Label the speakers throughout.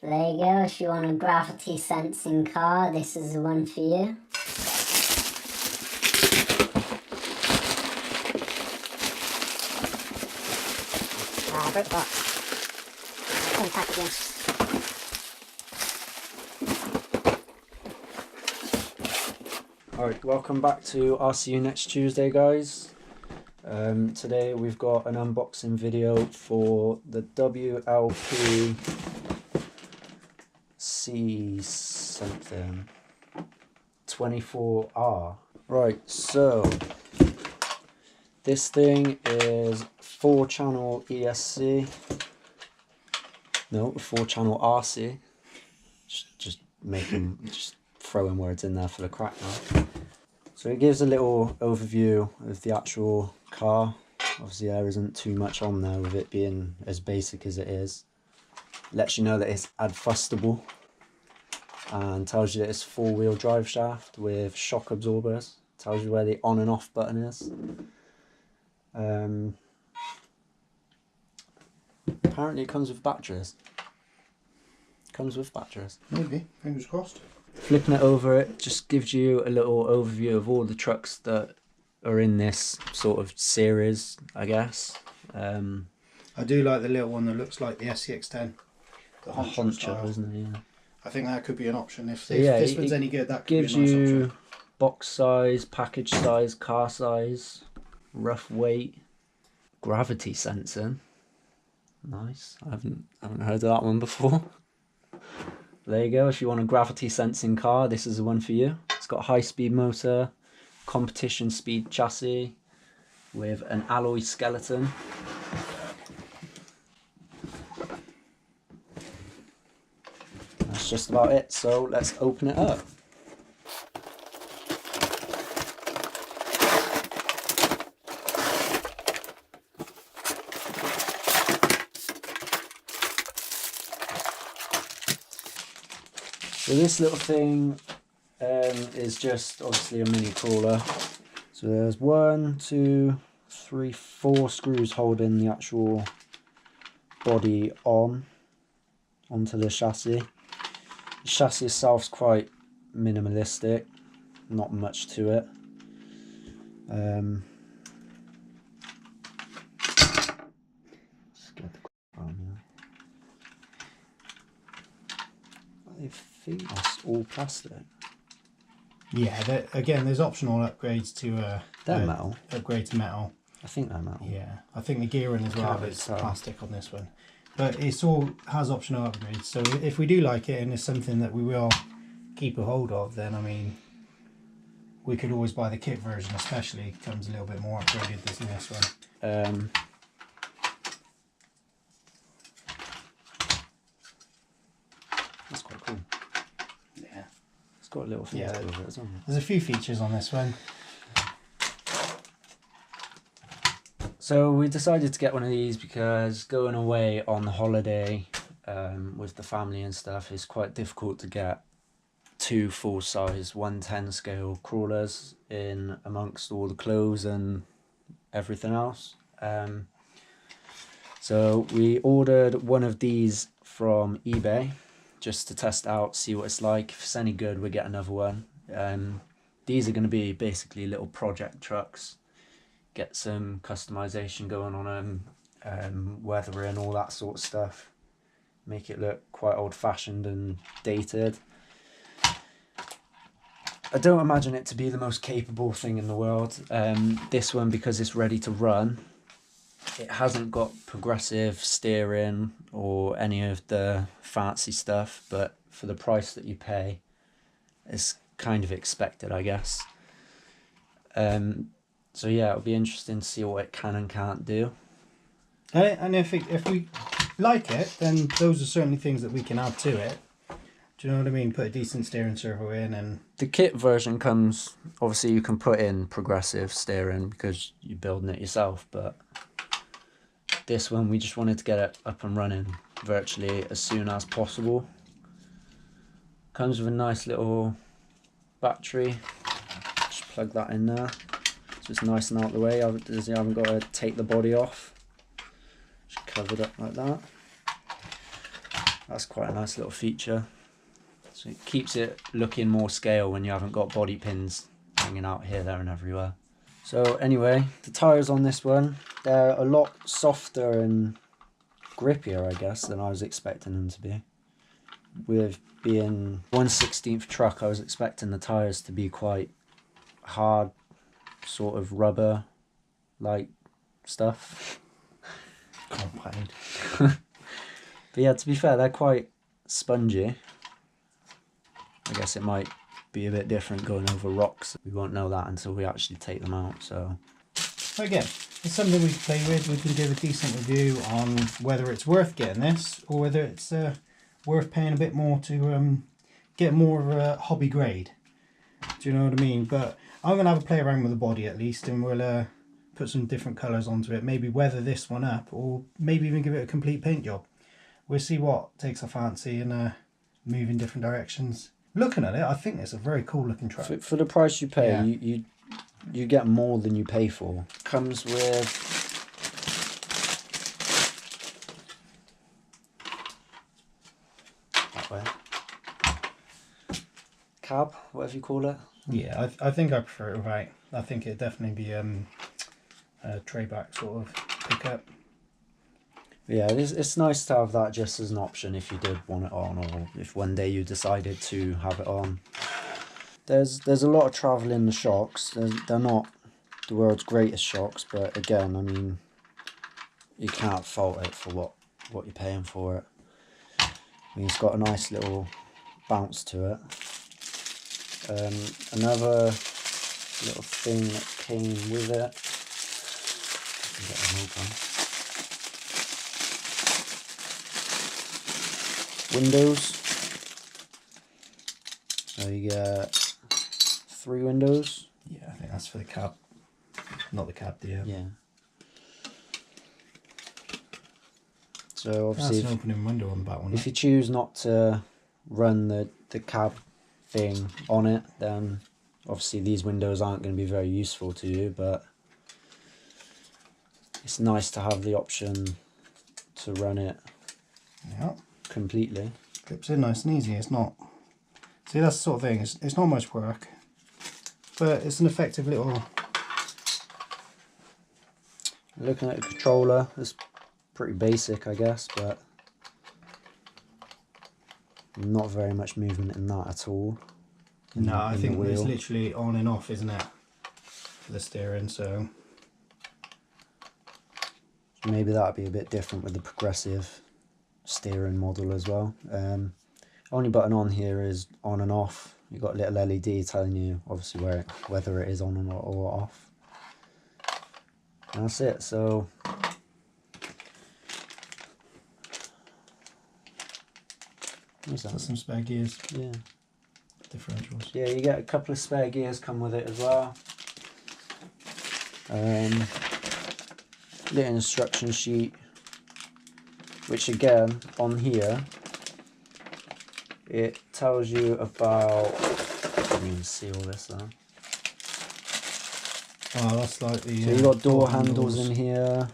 Speaker 1: There you go, if you want a gravity sensing car, this is the one for you. I broke the box. In the packaging.
Speaker 2: Alright, welcome back to RCunexttuesday, guys. Today we've got an unboxing video for the WPL C24R. Right, so this thing is 4-channel ESC. No, 4-channel RC. Just throwing words in there for the crack now. So it gives a little overview of the actual car. Obviously there isn't too much on there with it being as basic as it is. Lets you know that it's adjustable and tells you that it's 4-wheel drive shaft with shock absorbers. Tells you where the on and off button is. Apparently it comes with batteries.
Speaker 3: Maybe, fingers crossed.
Speaker 2: Flipping it over, it just gives you a little overview of all the trucks that are in this sort of series, I guess.
Speaker 3: I do like the little one that looks like the SCX10. The honcho,
Speaker 2: isn't it? Yeah.
Speaker 3: I think that could be an option. If
Speaker 2: Yeah,
Speaker 3: this one's any good, that could
Speaker 2: gives
Speaker 3: be a nice
Speaker 2: you
Speaker 3: option.
Speaker 2: box size, package size, car size, rough weight, gravity sensing. Nice. I haven't heard of that one before. There you go, if you want a gravity sensing car, this is the one for you. It's got a high-speed motor, competition speed chassis with an alloy skeleton. That's just about it, so let's open it up. So this little thing is just obviously a mini crawler. So there's 1, 2, 3, 4 screws holding the actual body onto the chassis. The chassis itself is quite minimalistic, not much to it. Just get the on here. I think that's all plastic.
Speaker 3: Yeah, again, there's optional upgrades to
Speaker 2: They're metal.
Speaker 3: Upgrade to metal.
Speaker 2: I think they're metal.
Speaker 3: Yeah, I think the gearing as well is plastic on this one. But it's all has optional upgrades. So if we do like it and it's something that we will keep a hold of, then I mean, we could always buy the kit version. Especially comes a little bit more upgraded than this one.
Speaker 2: That's quite cool.
Speaker 3: Yeah,
Speaker 2: It's got a little thing over it as well.
Speaker 3: There's a few features on this one.
Speaker 2: So we decided to get one of these because going away on holiday with the family and stuff is quite difficult to get 2 full-size 110 scale crawlers in amongst all the clothes and everything else. So we ordered one of these from eBay just to test out, see what it's like. If it's any good, we get another one. These are going to be basically little project trucks. Get some customization going on them, weathering, all that sort of stuff. Make it look quite old-fashioned and dated. I don't imagine it to be the most capable thing in the world. This one, because it's ready to run, it hasn't got progressive steering or any of the fancy stuff, but for the price that you pay, it's kind of expected, I guess. So yeah, it'll be interesting to see what it can and can't do.
Speaker 3: And if we like it, then those are certainly things that we can add to it. Do you know what I mean? Put a decent steering servo in, and
Speaker 2: the kit version comes, obviously you can put in progressive steering because you're building it yourself, but this one we just wanted to get it up and running virtually as soon as possible. Comes with a nice little battery. Just plug that in there. So it's nice and out of the way. You haven't got to take the body off. Just cover it up like that. That's quite a nice little feature. So it keeps it looking more scale when you haven't got body pins hanging out here, there and everywhere. So anyway, the tyres on this one, they're a lot softer and grippier, I guess, than I was expecting them to be. With being 1/16 truck, I was expecting the tyres to be quite hard, sort of rubber like stuff.
Speaker 3: Compound.
Speaker 2: But yeah, to be fair, they're quite spongy. I guess it might be a bit different going over rocks. We won't know that until we actually take them out. So
Speaker 3: again, it's something we can play with. We can give a decent review on whether it's worth getting this or whether it's worth paying a bit more to get more of a hobby grade. Do you know what I mean? But I'm going to have a play around with the body at least, and we'll put some different colours onto it. Maybe weather this one up, or maybe even give it a complete paint job. We'll see what takes our fancy and move in different directions. Looking at it, I think it's a very cool looking truck.
Speaker 2: For the price you pay,
Speaker 3: Yeah.
Speaker 2: you get more than you pay for. Comes with that way cab, whatever you call it.
Speaker 3: Yeah, I think I prefer it without. I think it'd definitely be a tray back sort of pickup.
Speaker 2: Yeah, it's nice to have that just as an option if you did want it on, or if one day you decided to have it on. There's a lot of travel in the shocks. They're not the world's greatest shocks, but again, I mean, you can't fault it for what you're paying for it. I mean, it's got a nice little bounce to it. Another little thing that came with it. Get a hold on. Windows. So you get 3 windows.
Speaker 3: Yeah, I think that's for the cab, not the cab, dear.
Speaker 2: Yeah. So obviously,
Speaker 3: that's an opening window on the back one.
Speaker 2: if you choose not to run the cab thing on it, then obviously these windows aren't going to be very useful to you, but it's nice to have the option to run it completely.
Speaker 3: Clips in nice and easy. It's not. See, that's the sort of thing. It's not much work, but it's an effective little.
Speaker 2: Looking at the controller, it's pretty basic, I guess, but not very much movement in that at all.
Speaker 3: No, I think it's literally on and off, isn't it, for the steering? So
Speaker 2: maybe that'd be a bit different with the progressive steering model as well. Only button on here is on and off. You've got a little LED telling you obviously whether it is on or off. And that's it. So what's that?
Speaker 3: that's some spare gears,
Speaker 2: Yeah.
Speaker 3: differentials.
Speaker 2: Yeah, you get a couple of spare gears come with it as well. Little instruction sheet, which again on here it tells you about. I can't even see all this though.
Speaker 3: Oh, that's like the.
Speaker 2: So you've got door handles in here,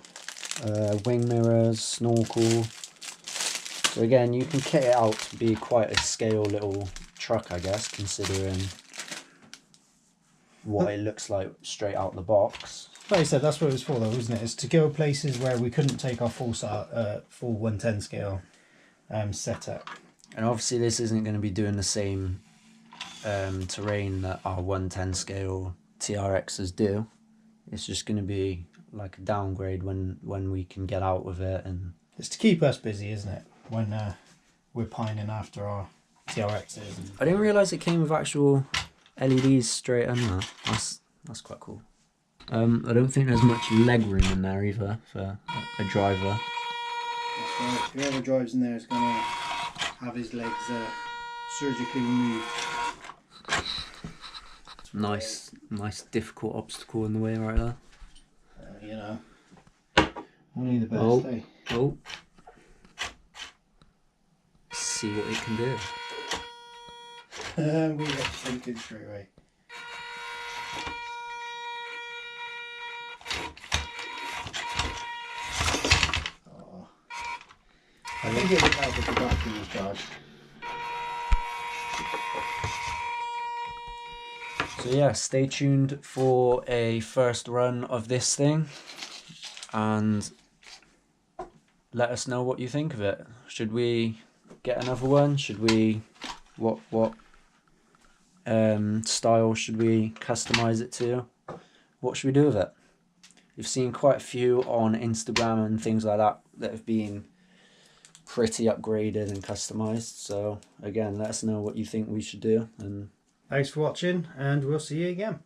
Speaker 2: wing mirrors, snorkel. So again, you can kit it out to be quite a scale little truck, I guess, considering what it looks like straight out the box.
Speaker 3: Like I said, that's what it was for, though, isn't it? It's to go places where we couldn't take our full 110 scale setup.
Speaker 2: And obviously, this isn't going to be doing the same terrain that our 110 scale TRXs do. It's just going to be like a downgrade when we can get out with it, and
Speaker 3: it's to keep us busy, isn't it? When we're pining after our TRXs.
Speaker 2: I didn't realise it came with actual LEDs straight in there. That's quite cool. I don't think there's much leg room in there either for a driver.
Speaker 3: That's right. Whoever drives in there is going to have his legs surgically removed.
Speaker 2: Nice difficult obstacle in the way right there.
Speaker 3: You know, only the best.
Speaker 2: Oh. See what it can do.
Speaker 3: We got thinking straight away.
Speaker 2: I
Speaker 3: think it would help if the battery was charged.
Speaker 2: So yeah, stay tuned for a first run of this thing, and let us know what you think of it. Should we get another one? Should we, what style should we customize it to? What should we do with it? You've seen quite a few on Instagram and things like that that have been pretty upgraded and customized. So again, let us know what you think we should do. And
Speaker 3: thanks for watching, and we'll see you again.